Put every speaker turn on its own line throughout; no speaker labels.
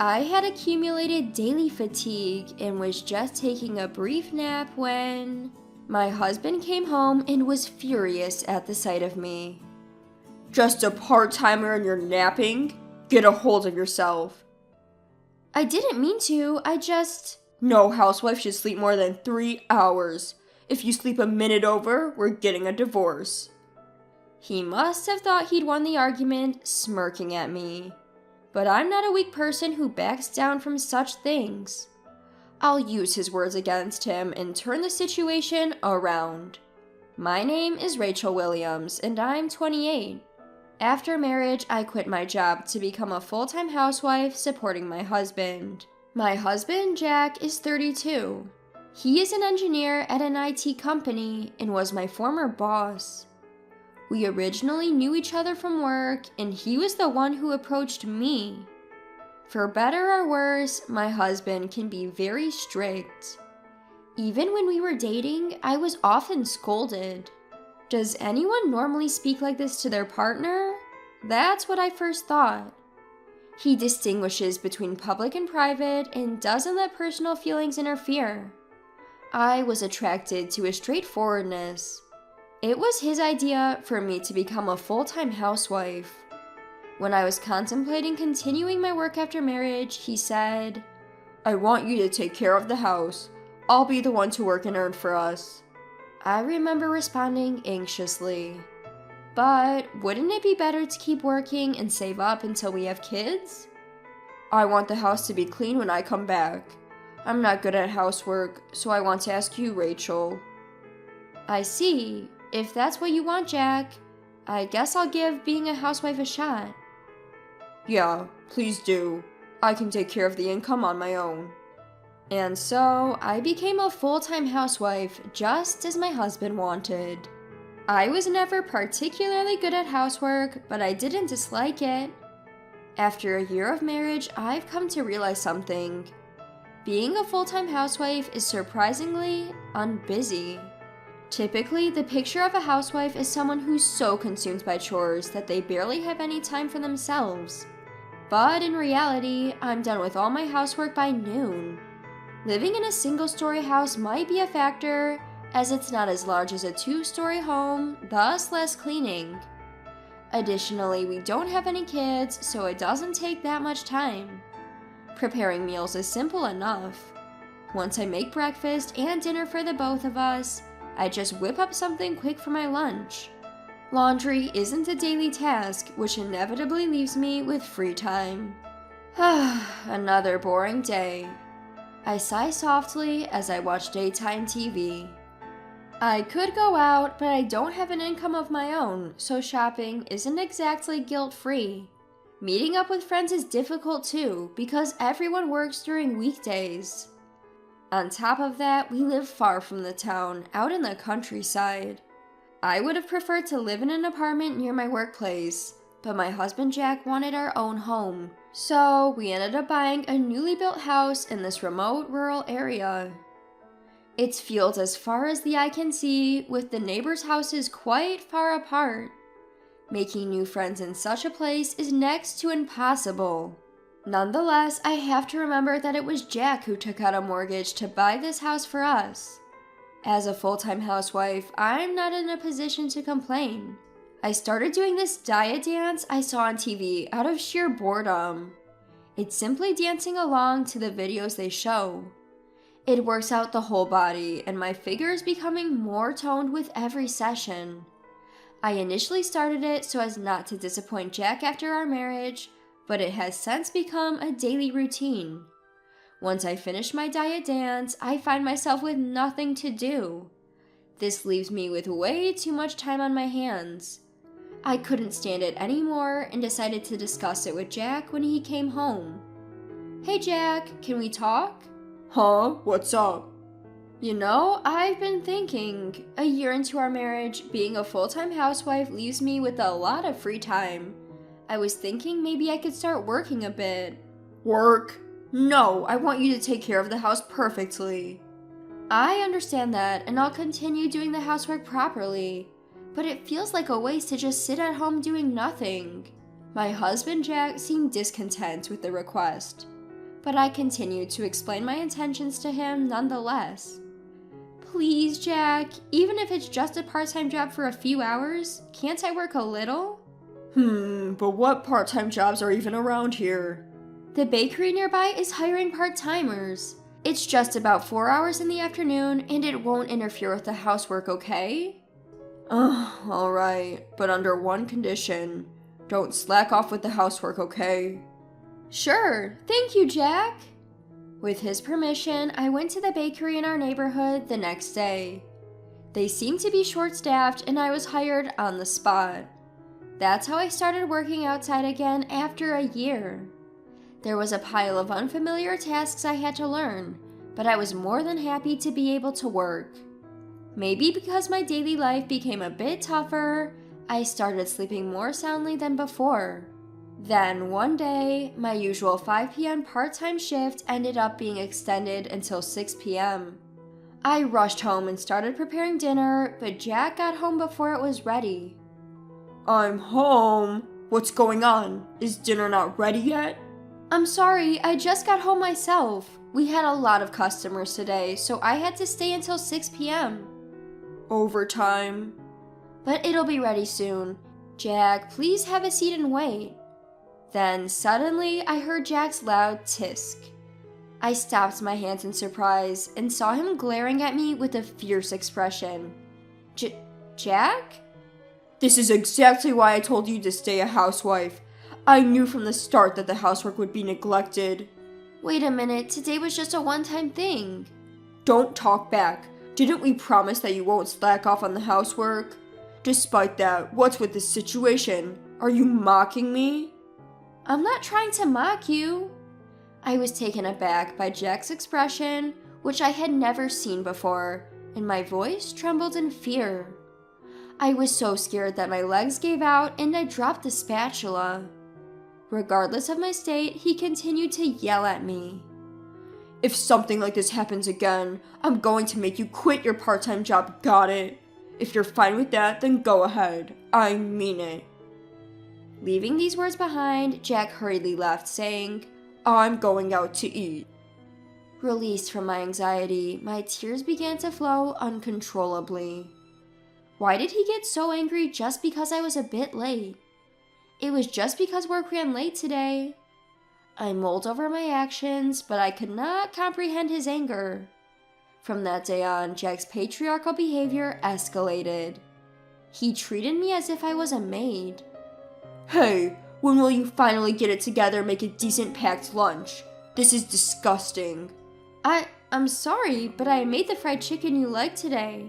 I had accumulated daily fatigue and was just taking a brief nap when my husband came home and was furious at the sight of me.
"Just a part-timer and you're napping? Get a hold of yourself."
I didn't mean to,
No housewife should sleep more than 3 hours. If you sleep a minute over, we're getting a divorce.
He must have thought he'd won the argument, smirking at me. But I'm not a weak person who backs down from such things. I'll use his words against him and turn the situation around. My name is Rachel Williams, and I'm 28. After marriage, I quit my job to become a full-time housewife supporting my husband. My husband, Jack, is 32. He is an engineer at an IT company and was my former boss. We originally knew each other from work, and he was the one who approached me. For better or worse, my husband can be very strict. Even when we were dating, I was often scolded. Does anyone normally speak like this to their partner? That's what I first thought. He distinguishes between public and private and doesn't let personal feelings interfere. I was attracted to his straightforwardness. It was his idea for me to become a full-time housewife. When I was contemplating continuing my work after marriage, he said,
"I want you to take care of the house. I'll be the one to work and earn for us."
I remember responding anxiously. But wouldn't it be better to keep working and save up until we have kids?
"I want the house to be clean when I come back. I'm not good at housework, so I want to ask you, Rachel."
I see. If that's what you want, Jack, I guess I'll give being a housewife a shot.
"Yeah, please do. I can take care of the income on my own."
And so I became a full-time housewife just as my husband wanted. I was never particularly good at housework, but I didn't dislike it. After a year of marriage, I've come to realize something. Being a full-time housewife is surprisingly unbusy. Typically, the picture of a housewife is someone who's so consumed by chores that they barely have any time for themselves. But in reality, I'm done with all my housework by noon. Living in a single-story house might be a factor, as it's not as large as a 2-story home, thus less cleaning. Additionally, we don't have any kids, so it doesn't take that much time. Preparing meals is simple enough. Once I make breakfast and dinner for the both of us, I just whip up something quick for my lunch. Laundry isn't a daily task, which inevitably leaves me with free time. Another boring day. I sigh softly as I watch daytime TV. I could go out, but I don't have an income of my own, so shopping isn't exactly guilt-free. Meeting up with friends is difficult too, because everyone works during weekdays. On top of that, we live far from the town, out in the countryside. I would have preferred to live in an apartment near my workplace, but my husband Jack wanted our own home, so we ended up buying a newly built house in this remote rural area. It's fields as far as the eye can see, with the neighbors' houses quite far apart. Making new friends in such a place is next to impossible. Nonetheless, I have to remember that it was Jack who took out a mortgage to buy this house for us. As a full-time housewife, I'm not in a position to complain. I started doing this diet dance I saw on TV out of sheer boredom. It's simply dancing along to the videos they show. It works out the whole body, and my figure is becoming more toned with every session. I initially started it so as not to disappoint Jack after our marriage, but it has since become a daily routine. Once I finish my diet dance, I find myself with nothing to do. This leaves me with way too much time on my hands. I couldn't stand it anymore and decided to discuss it with Jack when he came home. "Hey Jack, can we talk?"
"Huh? What's up?"
"You know, I've been thinking, a year into our marriage, being a full-time housewife leaves me with a lot of free time. I was thinking maybe I could start working a bit."
"Work? No, I want you to take care of the house perfectly."
I understand that, and I'll continue doing the housework properly, but it feels like a waste to just sit at home doing nothing. My husband Jack seemed discontent with the request. but I continued to explain my intentions to him nonetheless. Please, Jack, even if it's just a part-time job for a few hours, can't I work a little?
But what part-time jobs are even around here?
The bakery nearby is hiring part-timers. It's just about 4 hours in the afternoon, and it won't interfere with the housework, okay?
Alright, but under one condition. Don't slack off with the housework, okay?
Sure, thank you, Jack. With his permission, I went to the bakery in our neighborhood the next day. They seemed to be short-staffed, and I was hired on the spot. That's how I started working outside again after a year. There was a pile of unfamiliar tasks I had to learn, but I was more than happy to be able to work. Maybe because my daily life became a bit tougher, I started sleeping more soundly than before. Then, one day, my usual 5 p.m. part-time shift ended up being extended until 6 p.m. I rushed home and started preparing dinner, but Jack got home before it was ready.
I'm home. What's going on? Is dinner not ready yet?
I'm sorry, I just got home myself. We had a lot of customers today, so I had to stay until 6 p.m.
Overtime.
But it'll be ready soon. Jack, please have a seat and wait. Then, suddenly, I heard Jack's loud tisk. I stopped my hands in surprise and saw him glaring at me with a fierce expression. Jack?
This is exactly why I told you to stay a housewife. I knew from the start that the housework would be neglected.
Wait a minute, today was just a one-time thing.
Don't talk back. Didn't we promise that you won't slack off on the housework? Despite that, what's with this situation? Are you mocking me?
I'm not trying to mock you. I was taken aback by Jack's expression, which I had never seen before, and my voice trembled in fear. I was so scared that my legs gave out and I dropped the spatula. Regardless of my state, he continued to yell at me.
If something like this happens again, I'm going to make you quit your part-time job, got it? If you're fine with that, then go ahead. I mean it.
Leaving these words behind, Jack hurriedly left, saying,
I'm going out to eat.
Released from my anxiety, my tears began to flow uncontrollably. Why did he get so angry just because I was a bit late? It was just because work ran late today. I mulled over my actions, but I could not comprehend his anger. From that day on, Jack's patriarchal behavior escalated. He treated me as if I was a maid.
Hey, when will you finally get it together and make a decent packed lunch? This is disgusting.
I'm sorry, but I made the fried chicken you liked today.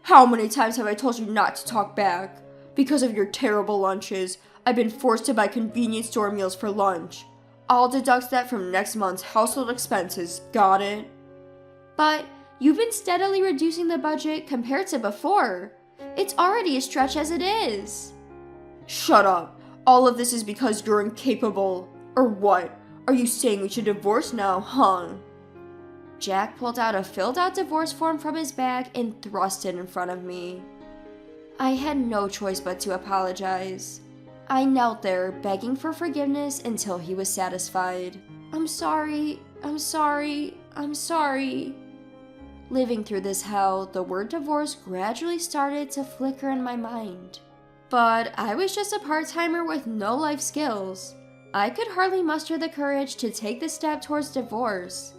How many times have I told you not to talk back? Because of your terrible lunches, I've been forced to buy convenience store meals for lunch. I'll deduct that from next month's household expenses, got it?
But you've been steadily reducing the budget compared to before. It's already a stretch as it is.
Shut up. All of this is because you're incapable. Or what? Are you saying we should divorce now, huh?
Jack pulled out a filled-out divorce form from his bag and thrust it in front of me. I had no choice but to apologize. I knelt there, begging for forgiveness until he was satisfied. I'm sorry. Living through this hell, the word divorce gradually started to flicker in my mind. But I was just a part-timer with no life skills. I could hardly muster the courage to take the step towards divorce.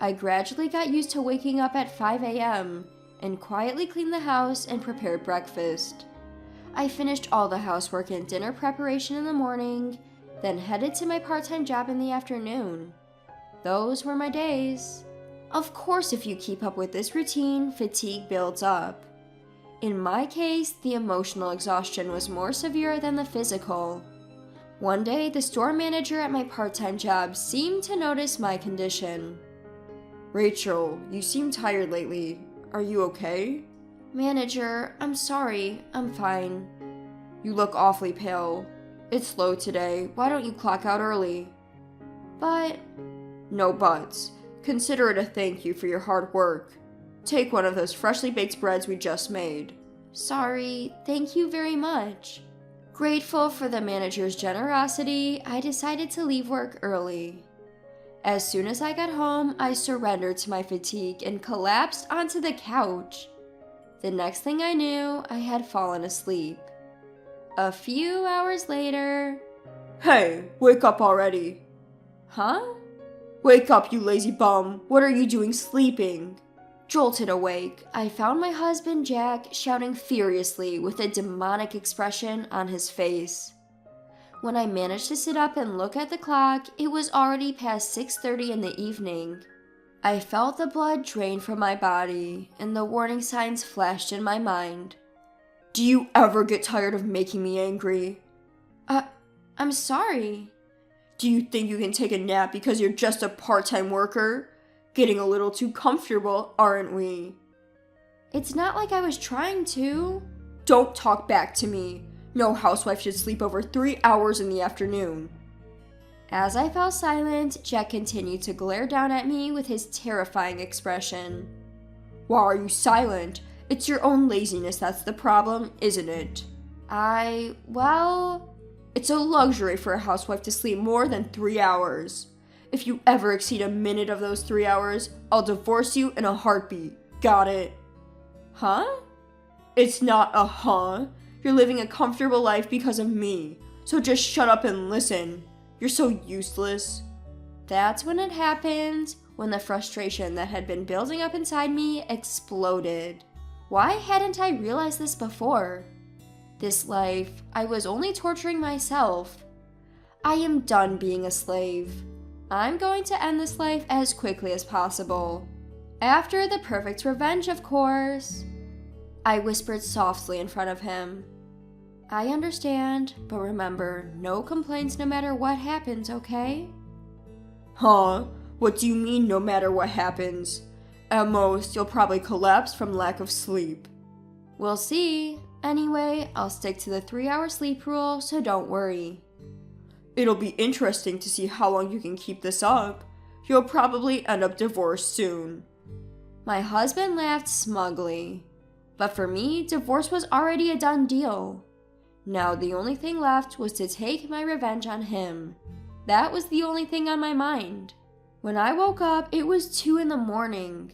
I gradually got used to waking up at 5 a.m. and quietly cleaned the house and prepared breakfast. I finished all the housework and dinner preparation in the morning, then headed to my part-time job in the afternoon. Those were my days. Of course, if you keep up with this routine, fatigue builds up. In my case, the emotional exhaustion was more severe than the physical. One day, the store manager at my part-time job seemed to notice my condition.
Rachel, you seem tired lately. Are you okay?
Manager, I'm sorry. I'm fine.
You look awfully pale. It's slow today. Why don't you clock out early?
But...
No buts. Consider it a thank you for your hard work. Take one of those freshly baked breads we just made.
Sorry, thank you very much. Grateful for the manager's generosity, I decided to leave work early. As soon as I got home, I surrendered to my fatigue and collapsed onto the couch. The next thing I knew, I had fallen asleep. A few hours later...
Hey, wake up already.
Huh?
Wake up, you lazy bum. What are you doing sleeping?
Jolted awake, I found my husband Jack shouting furiously with a demonic expression on his face. When I managed to sit up and look at the clock, it was already past 6:30 in the evening. I felt the blood drain from my body, and the warning signs flashed in my mind.
Do you ever get tired of making me angry?
I'm sorry.
Do you think you can take a nap because you're just a part-time worker? Getting a little too comfortable, aren't we?
It's not like I was trying to.
Don't talk back to me. No housewife should sleep over 3 hours in the afternoon.
As I fell silent, Jack continued to glare down at me with his terrifying expression.
Why are you silent? It's your own laziness that's the problem, isn't it? It's a luxury for a housewife to sleep more than 3 hours. If you ever exceed a minute of those 3 hours, I'll divorce you in a heartbeat. Got it?
Huh?
It's not a huh. You're living a comfortable life because of me. So just shut up and listen. You're so useless.
That's when it happened, when the frustration that had been building up inside me exploded. Why hadn't I realized this before? This life, I was only torturing myself. I am done being a slave. I'm going to end this life as quickly as possible. After the perfect revenge, of course. I whispered softly in front of him. I understand, but remember, no complaints no matter what happens, okay?
Huh? What do you mean no matter what happens? At most, you'll probably collapse from lack of sleep.
We'll see. Anyway, I'll stick to the 3-hour sleep rule, so don't worry.
It'll be interesting to see how long you can keep this up. You'll probably end up divorced soon.
My husband laughed smugly. But for me, divorce was already a done deal. Now the only thing left was to take my revenge on him. That was the only thing on my mind. When I woke up, it was 2 in the morning.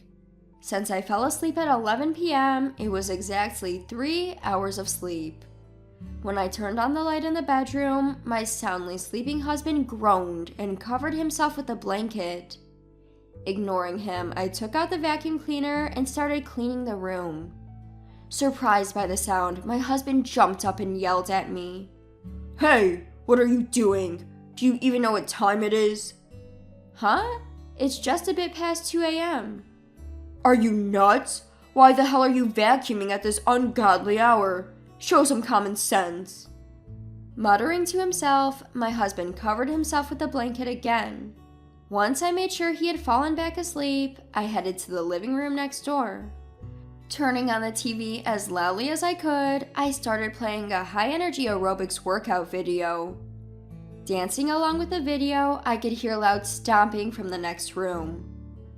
Since I fell asleep at 11 p.m., it was exactly 3 hours of sleep. When I turned on the light in the bedroom, my soundly sleeping husband groaned and covered himself with a blanket. Ignoring him, I took out the vacuum cleaner and started cleaning the room. Surprised by the sound, my husband jumped up and yelled at me.
Hey, what are you doing? Do you even know what time it is?
Huh? It's just a bit past 2 a.m.
Are you nuts? Why the hell are you vacuuming at this ungodly hour? Show some common sense.
Muttering to himself, my husband covered himself with the blanket again. Once I made sure he had fallen back asleep, I headed to the living room next door. Turning on the TV as loudly as I could, I started playing a high-energy aerobics workout video. Dancing along with the video, I could hear loud stomping from the next room.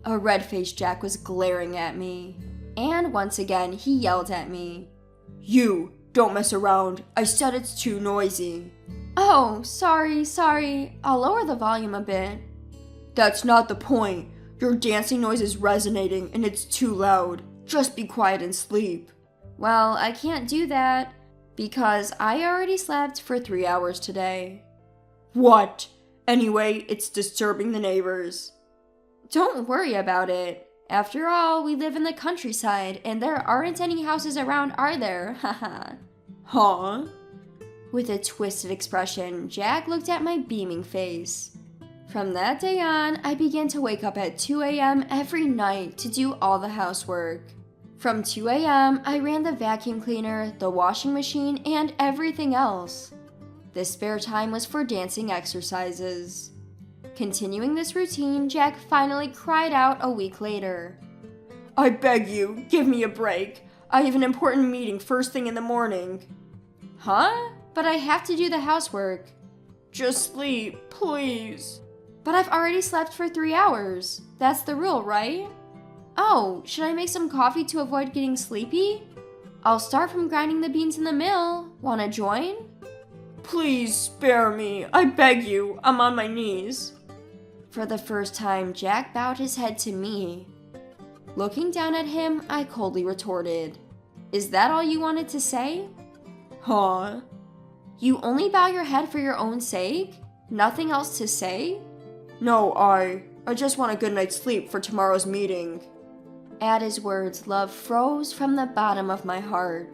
A red-faced Jack was glaring at me. And once again, he yelled at me.
You, don't mess around. I said it's too noisy.
Oh, sorry. I'll lower the volume a bit.
That's not the point. Your dancing noise is resonating and it's too loud. Just be quiet and sleep.
Well, I can't do that because I already slept for 3 hours today.
What? Anyway, it's disturbing the neighbors.
Don't worry about it. After all, we live in the countryside and there aren't any houses around, are there? Haha.
Huh?
With a twisted expression, Jack looked at my beaming face. From that day on, I began to wake up at 2 a.m. every night to do all the housework. From 2 a.m., I ran the vacuum cleaner, the washing machine, and everything else. The spare time was for dancing exercises. Continuing this routine, Jack finally cried out a week later.
I beg you, give me a break. I have an important meeting first thing in the morning.
Huh? But I have to do the housework.
Just sleep, please.
But I've already slept for 3 hours. That's the rule, right? Oh, should I make some coffee to avoid getting sleepy? I'll start from grinding the beans in the mill. Wanna join?
Please spare me. I beg you. I'm on my knees.
For the first time, Jack bowed his head to me. Looking down at him, I coldly retorted, "Is that all you wanted to say?"
Huh?
You only bow your head for your own sake? Nothing else to say?
No, I just want a good night's sleep for tomorrow's meeting.
At his words, love froze from the bottom of my heart.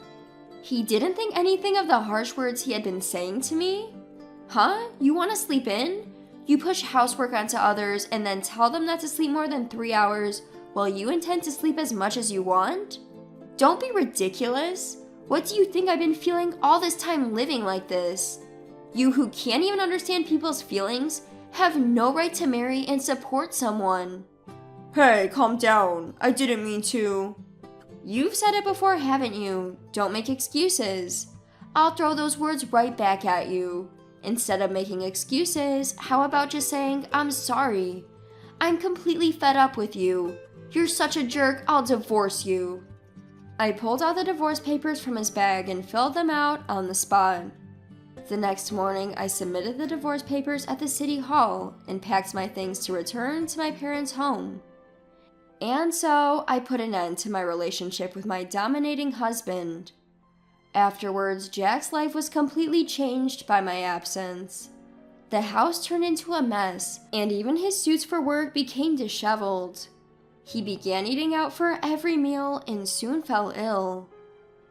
He didn't think anything of the harsh words he had been saying to me? Huh? You want to sleep in? You push housework onto others and then tell them not to sleep more than 3 hours while you intend to sleep as much as you want? Don't be ridiculous. What do you think I've been feeling all this time living like this? You who can't even understand people's feelings have no right to marry and support someone.
Hey, calm down. I didn't mean to.
You've said it before, haven't you? Don't make excuses. I'll throw those words right back at you. Instead of making excuses, how about just saying, "I'm sorry. I'm completely fed up with you. You're such a jerk, I'll divorce you." I pulled out the divorce papers from his bag and filled them out on the spot. The next morning, I submitted the divorce papers at the city hall and packed my things to return to my parents' home. And so, I put an end to my relationship with my dominating husband. Afterwards, Jack's life was completely changed by my absence. The house turned into a mess, and even his suits for work became disheveled. He began eating out for every meal and soon fell ill.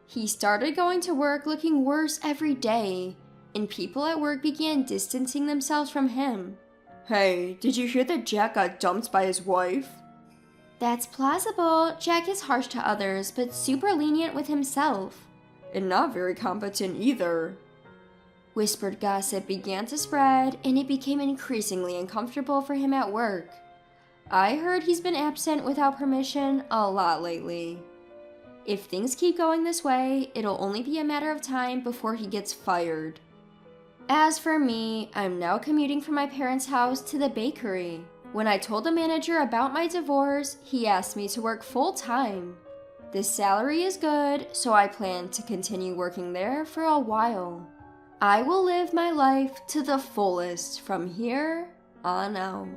He started going to work looking worse every day, and people at work began distancing themselves from him.
Hey, did you hear that Jack got dumped by his wife?
That's plausible. Jack is harsh to others, but super lenient with himself.
And not very competent either.
Whispered gossip began to spread, and it became increasingly uncomfortable for him at work. I heard he's been absent without permission a lot lately. If things keep going this way, it'll only be a matter of time before he gets fired. As for me, I'm now commuting from my parents' house to the bakery. When I told the manager about my divorce, he asked me to work full-time. The salary is good, so I plan to continue working there for a while. I will live my life to the fullest from here on out.